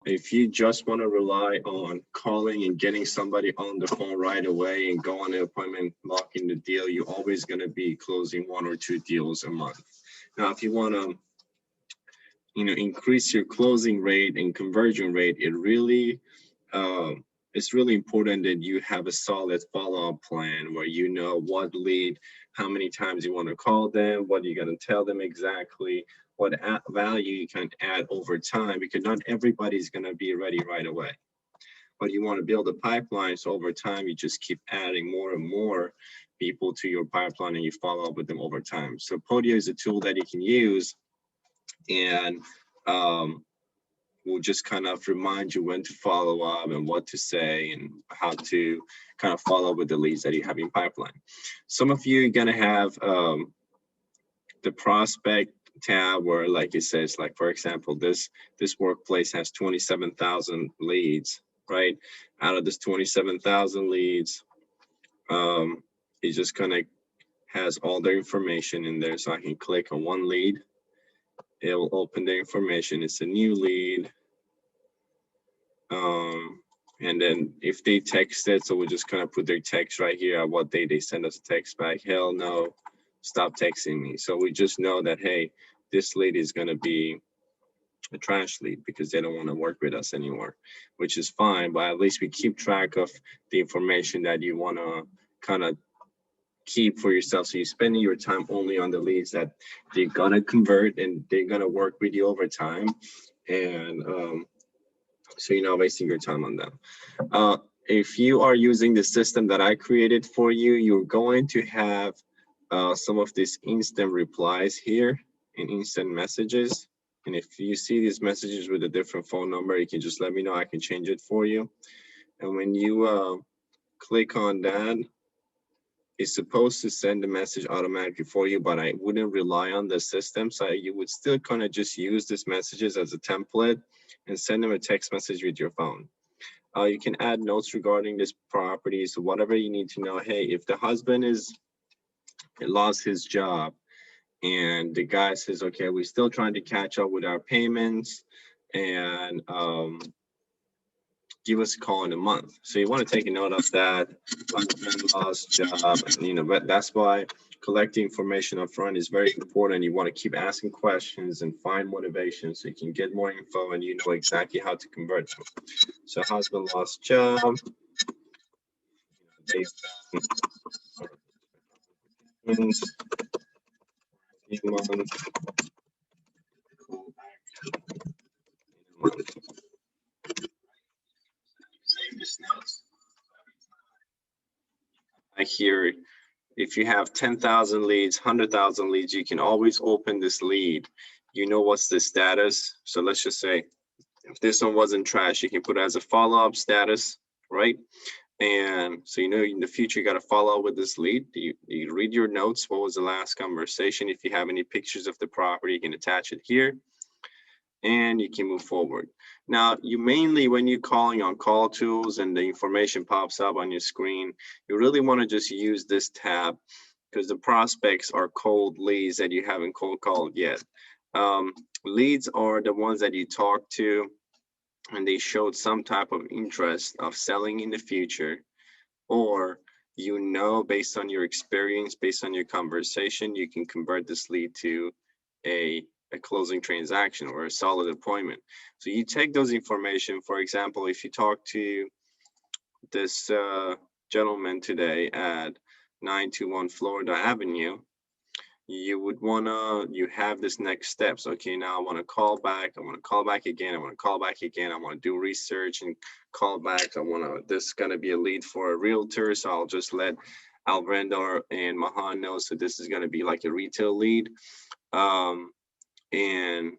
If you just want to rely on calling and getting somebody on the phone right away and go on an appointment, locking the deal, you're always going to be closing 1 or 2 deals a month. Now, if you want to, increase your closing rate and conversion rate, it's really important that you have a solid follow-up plan where you know what lead, how many times you want to call them, what you're going to tell them exactly, what value you can add over time, because not everybody's going to be ready right away. But you want to build a pipeline, so over time you just keep adding more and more people to your pipeline and you follow up with them over time. So Podio is a tool that you can use, and we'll just kind of remind you when to follow up and what to say and how to kind of follow up with the leads that you have in pipeline. Some of you are going to have the prospect tab where, like it says, like, for example, this workplace has 27,000 leads, right? Out of this 27,000 leads, it just kind of has all the information in there. So I can click on one lead. It will open the information. It's a new lead. And then if they text it, so we'll just kind of put their text right here at what day they send us a text back. Hell no, stop texting me. So we just know that, hey, this lead is going to be a trash lead because they don't want to work with us anymore, which is fine. But at least we keep track of the information that you want to kind of keep for yourself. So you're spending your time only on the leads that they're going to convert and they're going to work with you over time. And so you're not wasting your time on them. If you are using the system that I created for you, you're going to have some of these instant replies here and instant messages. And if you see these messages with a different phone number, you can just let me know. I can change it for you. And when you click on that, it's supposed to send the message automatically for you, but I wouldn't rely on the system. So you would still kind of just use these messages as a template and send them a text message with your phone. You can add notes regarding this property. So whatever you need to know, hey, if the husband lost his job and the guy says, okay, we're still trying to catch up with our payments, and give us a call in a month. So you want to take a note of that. Husband lost job, but that's why collecting information up front is very important. You want to keep asking questions and find motivation so you can get more info and you know exactly how to convert them. So husband lost job. Here, if you have 10,000 leads, 100,000 leads, you can always open this lead. You know what's the status. So let's just say if this one wasn't trash, you can put it as a follow-up status, right? And so in the future, you got to follow up with this lead. You read your notes. What was the last conversation? If you have any pictures of the property, you can attach it here. And you can move forward. Now, you mainly, when you're calling on call tools and the information pops up on your screen, you really want to just use this tab because the prospects are cold leads that you haven't cold called yet. Leads are the ones that you talk to and they showed some type of interest of selling in the future, or based on your experience, based on your conversation, you can convert this lead to a closing transaction or a solid appointment. So you take those information. For example, if you talk to this gentleman today at 921 Florida Avenue, you would you have this next steps. Okay, now I want to call back. I want to call back again. I want to call back again. I want to do research and call back. This is going to be a lead for a realtor. So I'll just let Albrando and Mahan know. So this is going to be like a retail lead. And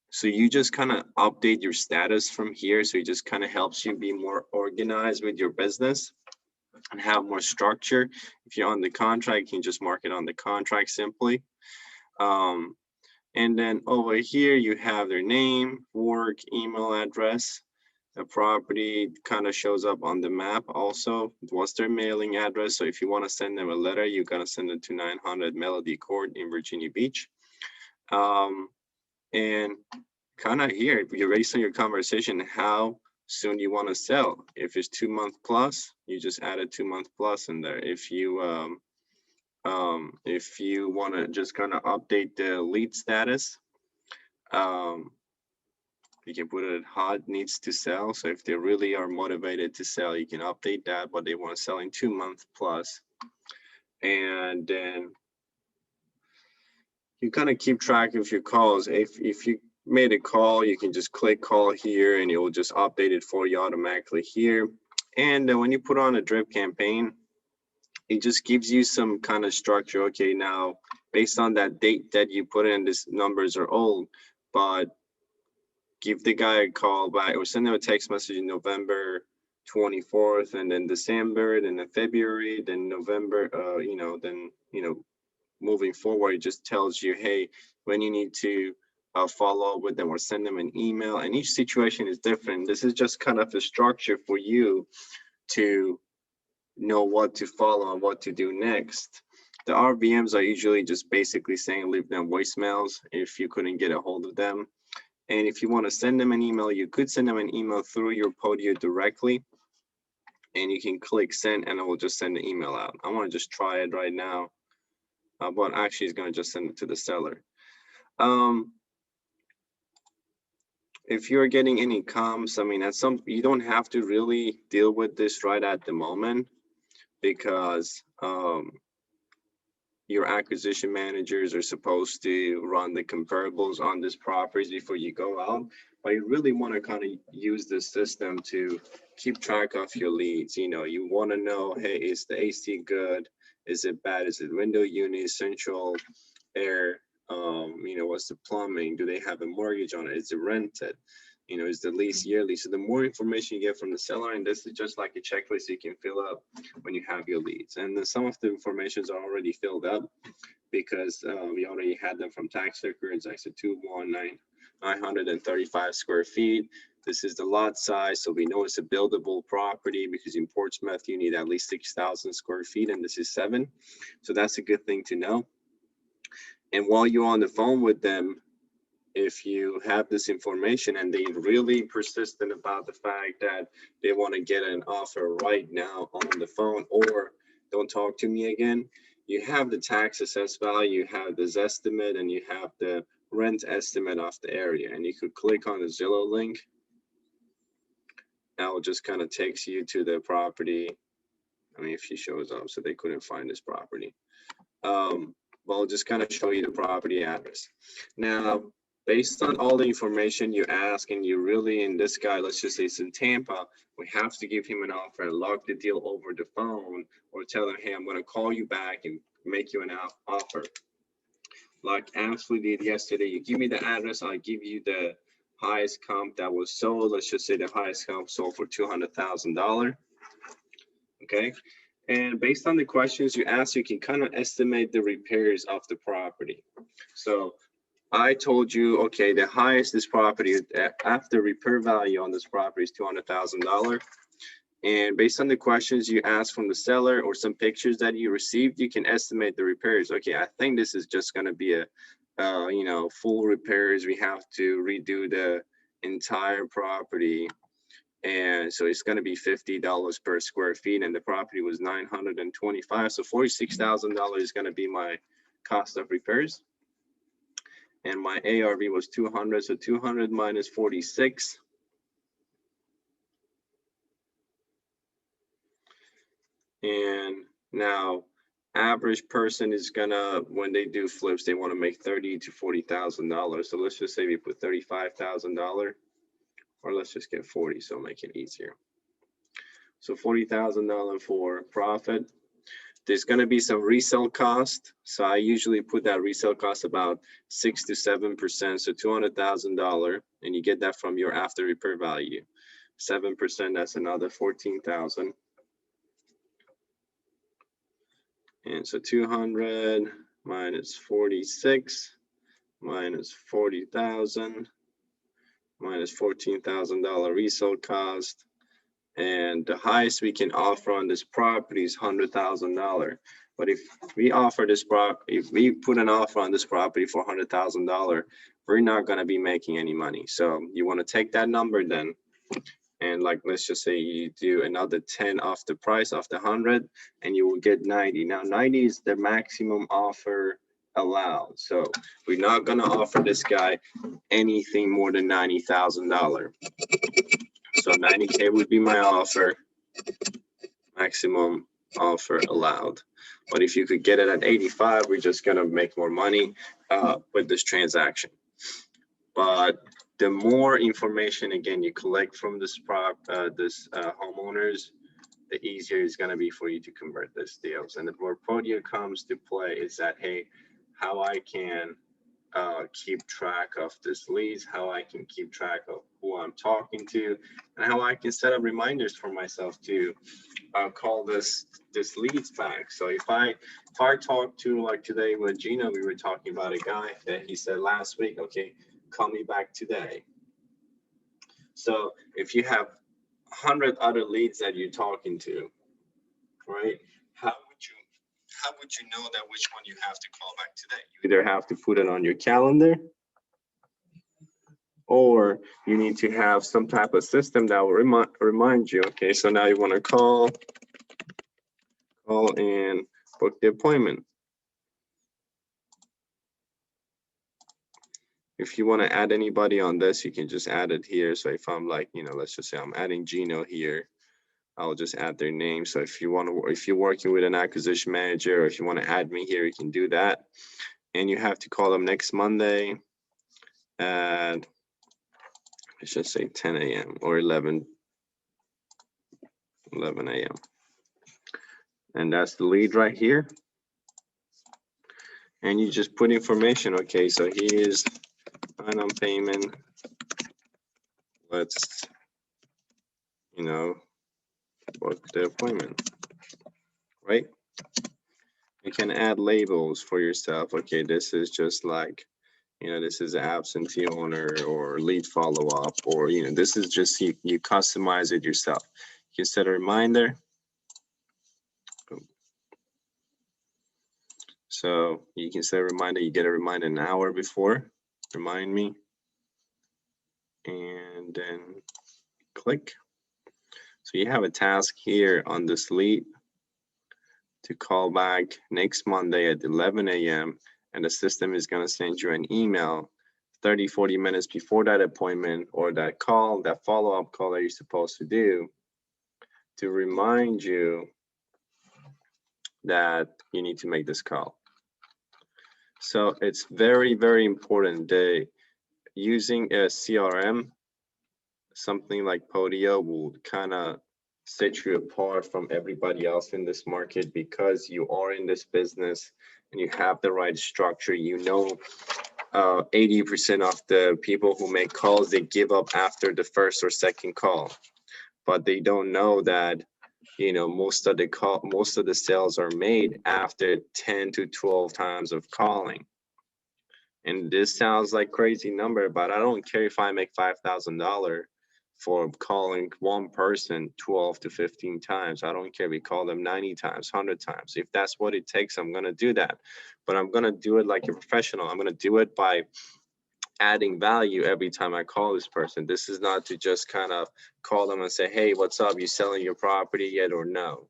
so you just kind of update your status from here. So it just kind of helps you be more organized with your business and have more structure. If you're on the contract, you can just mark it on the contract simply. And then over here, you have their name, work, email address. The property kind of shows up on the map also. What's their mailing address? So if you want to send them a letter, you got to send it to 900 Melody Court in Virginia Beach. And kind of here, you're based on your conversation, how soon you want to sell. If it's 2 month plus, you just add a 2 month plus in there. If you want to just kind of update the lead status, you can put it hot, needs to sell. So if they really are motivated to sell, you can update that, but they want to sell in 2 month plus. And then you kind of keep track of your calls. If you made a call, you can just click call here and it will just update it for you automatically here. And when you put on a drip campaign, it just gives you some kind of structure. Okay, now based on that date that you put in, these numbers are old, but give the guy a call back or send him a text message in November 24th, and then December, then February, then November, moving forward, it just tells you, hey, when you need to follow up with them or send them an email. And each situation is different. This is just kind of a structure for you to know what to follow and what to do next. The Rvms are usually just basically saying leave them voicemails if you couldn't get a hold of them. And if you want to send them an email, you could send them an email through your Podio directly. And you can click send and it will just send the email out. I want to just try it right now. But actually it's going to just send it to the seller. If you're getting any comms, I mean, you don't have to really deal with this right at the moment, because your acquisition managers are supposed to run the comparables on this properties before you go out. But you really want to kind of use this system to keep track of your leads. You know, you want to know, hey, is the AC good? Is it bad? Is it window unit, central air? What's the plumbing? Do they have a mortgage on it? Is it rented? Is the lease yearly? So the more information you get from the seller, and this is just like a checklist you can fill up when you have your leads. And then some of the informations are already filled up because we already had them from tax records. I said 935 square feet. This is the lot size, so we know it's a buildable property, because in Portsmouth you need at least 6,000 square feet, and this is 7. So that's a good thing to know. And while you're on the phone with them, if you have this information and they really persistent about the fact that they want to get an offer right now on the phone, or don't talk to me again, you have the tax assessed value, you have this estimate, and you have the rent estimate of the area. And you could click on the Zillow link. Now it just kind of takes you to the property. I mean, if she shows up, so they couldn't find this property. Well, I'll just kind of show you the property address. Now, based on all the information you ask, and you really, in this guy, let's just say it's in Tampa, we have to give him an offer and lock the deal over the phone, or tell him, hey, I'm going to call you back and make you an offer. Like Ashley did yesterday, you give me the address, I'll give you the highest comp that was sold. Let's just say the highest comp sold for $200,000. Okay. And based on the questions you ask, you can kind of estimate the repairs of the property. So I told you, okay, the highest this property after repair value on this property is $200,000. And based on the questions you ask from the seller or some pictures that you received, you can estimate the repairs. Okay, I think this is just going to be a, full repairs. We have to redo the entire property. And so it's going to be $50 per square feet, and the property was $925. So $46,000 is going to be my cost of repairs. And my ARV was 200, so 200 minus 46. And now average person is gonna, when they do flips, they want to make $30,000 to $40,000. So let's just say we put $35,000, or let's just get 40, so make it easier. So $40,000 for profit. There's going to be some resale cost. So I usually put that resale cost about 6 to 7%. So $200,000, and you get that from your after repair value. 7%, that's another 14,000. And so 200 minus 46 minus 40,000 minus $14,000 resale cost. And the highest we can offer on this property is $100,000. But if we offer this property, if we put an offer on this property for $100,000, we're not going to be making any money. So you want to take that number then, and like, let's just say you do another 10 off the price of the 100, and you will get 90. Now 90 is the maximum offer allowed. So we're not going to offer this guy anything more than $90,000. So 90K would be my offer, maximum offer allowed. But if you could get it at 85, we're just gonna make more money with this transaction. But the more information, again, you collect from this homeowners, the easier it's gonna be for you to convert these deals. And the more Podio comes to play is that, hey, how I can keep track of this leads, how I can keep track of who I'm talking to, and how I can set up reminders for myself to call this leads back. So if I talk to, like today with Gino, we were talking about a guy that he said last week, okay, call me back today. So if you have 100 other leads that you're talking to, right? How would you know that which one you have to call back today? You either have to put it on your calendar, or you need to have some type of system that will remind you. Okay, so now you want to call and book the appointment. If you want to add anybody on this, you can just add it here. So if I'm like, let's just say I'm adding Gino here, I'll just add their name. So if you're working with an acquisition manager, or if you want to add me here, you can do that. And you have to call them next Monday at, let's just say 10 a.m. or 11 a.m. And that's the lead right here. And you just put information. Okay, so here's final payment. Let's, book the appointment, right? You can add labels for yourself. Okay, this is just like, this is an absentee owner or lead follow-up, or, this is just, you customize it yourself. You can set a reminder. So you can set a reminder, you get a reminder an hour before, remind me, and then click. So you have a task here on this lead to call back next Monday at 11 a.m. and the system is going to send you an email 30-40 minutes before that appointment or that call, that follow-up call that you're supposed to do, to remind you that you need to make this call. So it's very, very important that using a CRM, something like Podio, will kind of set you apart from everybody else in this market, because you are in this business and you have the right structure. 80% of the people who make calls, they give up after the first or second call, but they don't know that most of the sales are made after 10 to 12 times of calling. And this sounds like crazy number, but I don't care if I make $5,000 for calling one person 12 to 15 times. I don't care if we call them 90 times, 100 times. If that's what it takes, I'm going to do that. But I'm going to do it like a professional. I'm going to do it by adding value every time I call this person. This is not to just kind of call them and say, hey, what's up? You selling your property yet or no?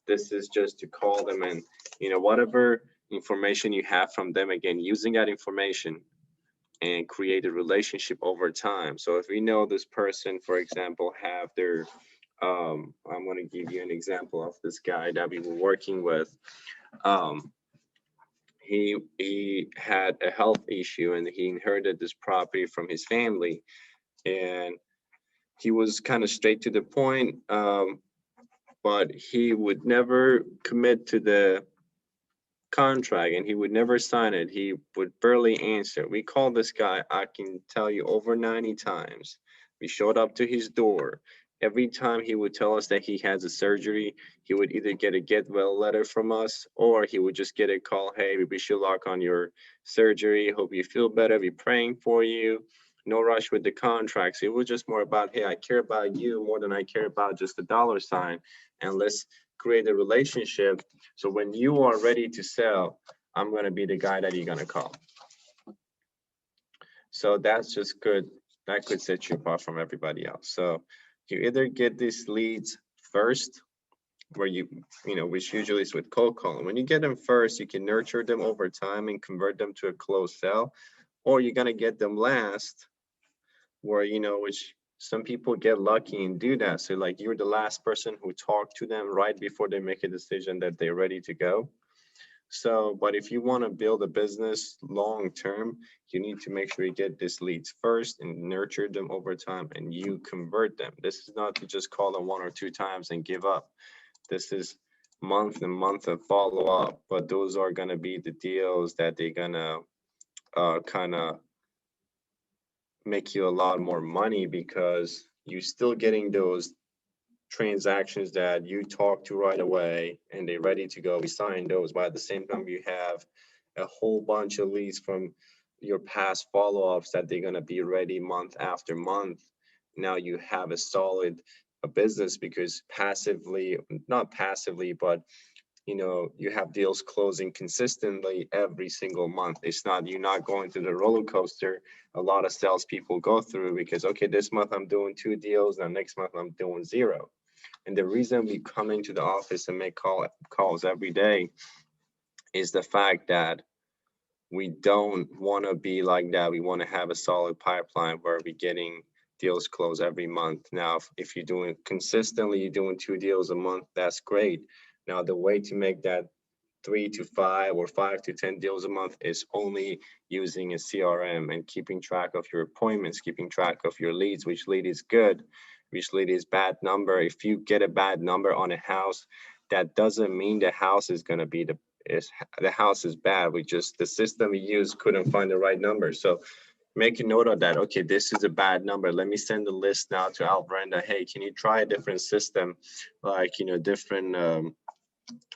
This is just to call them and, whatever information you have from them, again, using that information and create a relationship over time. So if we know this person, for example, have their, I'm going to give you an example of this guy that we were working with. He had a health issue and he inherited this property from his family, and he was kind of straight to the point, but he would never commit to the contract and he would never sign it. He would barely answer. We called this guy, I can tell you, over 90 times. We showed up to his door. Every time he would tell us that he has a surgery, he would either get a get well letter from us, or he would just get a call, hey, we wish you luck on your surgery, hope you feel better, we're praying for you. No rush with the contracts. It was just more about, hey, I care about you more than I care about just the dollar sign, and let's create a relationship. So when you are ready to sell, I'm going to be the guy that you're going to call. So that's just good. That could set you apart from everybody else. So you either get these leads first, where you know, which usually is with cold calling. When you get them first, you can nurture them over time and convert them to a closed sale, or you're gonna get them last, where, you know, which some people get lucky and do that. So like you're the last person who talked to them right before they make a decision that they're ready to go. So, but if you want to build a business long term, you need to make sure you get these leads first and nurture them over time, and you convert them. This is not to just call them 1 or 2 times and give up. This is month and month of follow up, but those are going to be the deals that they're going to kind of make you a lot more money, because you're still getting those transactions that you talk to right away and they're ready to go. We sign those, but at the same time, you have a whole bunch of leads from your past follow-ups that they're going to be ready month after month. Now you have a solid business, because passively, not passively, but you know, you have deals closing consistently every single month. It's not, you're not going through the roller coaster a lot of salespeople go through, because okay, this month I'm doing 2 deals, now next month I'm doing 0. And the reason we come into the office and make calls every day is the fact that we don't want to be like that. We want to have a solid pipeline where we're getting deals closed every month. Now, if you're doing consistently, you're doing 2 deals a month, that's great. Now, the way to make that 3 to 5 or 5 to 10 deals a month is only using a CRM and keeping track of your appointments, keeping track of your leads, which lead is good, which lead is bad number. If you get a bad number on a house, that doesn't mean the house is going to be the house is bad. We just, the system we use couldn't find the right number. So make a note of that. Okay, this is a bad number. Let me send the list now to Al Brenda. Hey, can you try a different system, like, you know, different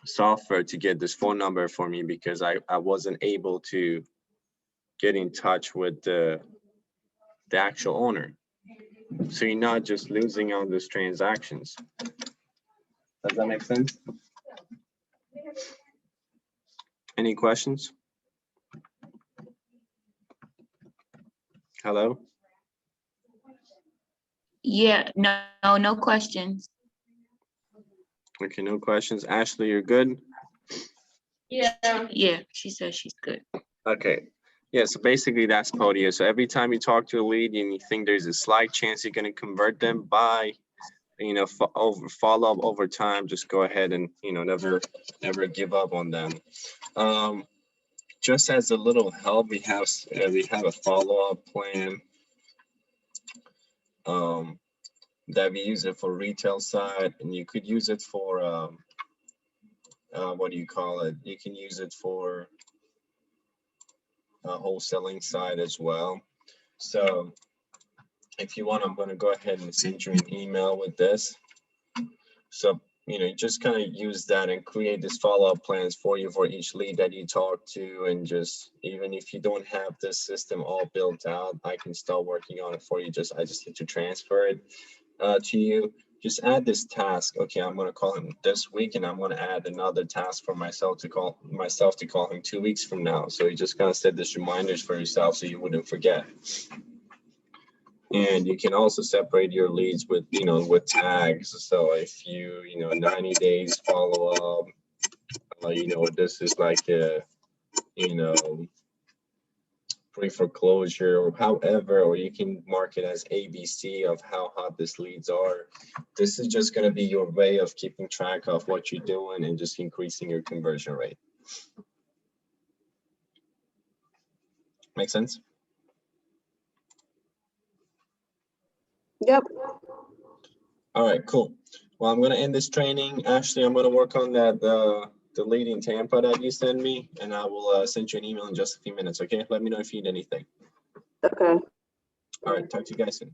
software to get this phone number for me, because I wasn't able to get in touch with the actual owner. So you're not just losing on those transactions. Does that make sense? Any questions? Hello? Yeah, no questions. Okay, no questions. Ashley, you're good? Yeah, she says she's good. Okay. Yeah, so basically that's Podio. So every time you talk to a lead and you think there's a slight chance you're going to convert them by, you know, follow up over time, just go ahead and, you know, never give up on them. Just as a little help, we have a follow-up plan that we use it for retail side, and you could use it for what do you call it? You can use it for wholesaling side as well. So if you want, I'm going to go ahead and send you an email with this. So, you know, just kind of use that and create this follow-up plans for you for each lead that you talk to. And just, even if you don't have this system all built out, I can start working on it for you. I just need to transfer it to you. Just add this task. Okay, I'm going to call him this week, and I'm going to add another task for myself to call him 2 weeks from now. So you just kind of set this reminders for yourself so you wouldn't forget. And you can also separate your leads with, you know, with tags. So if you, 90 days follow up, this is like a, pre-foreclosure or however, or you can mark it as ABC of how hot these leads are. This is just going to be your way of keeping track of what you're doing and just increasing your conversion rate. Make sense? Yep. All right, cool. Well, I'm going to end this training. Ashley, I'm going to work on that, the lead in Tampa that you send me, and I will send you an email in just a few minutes, okay? Let me know if you need anything. Okay. All right, talk to you guys soon.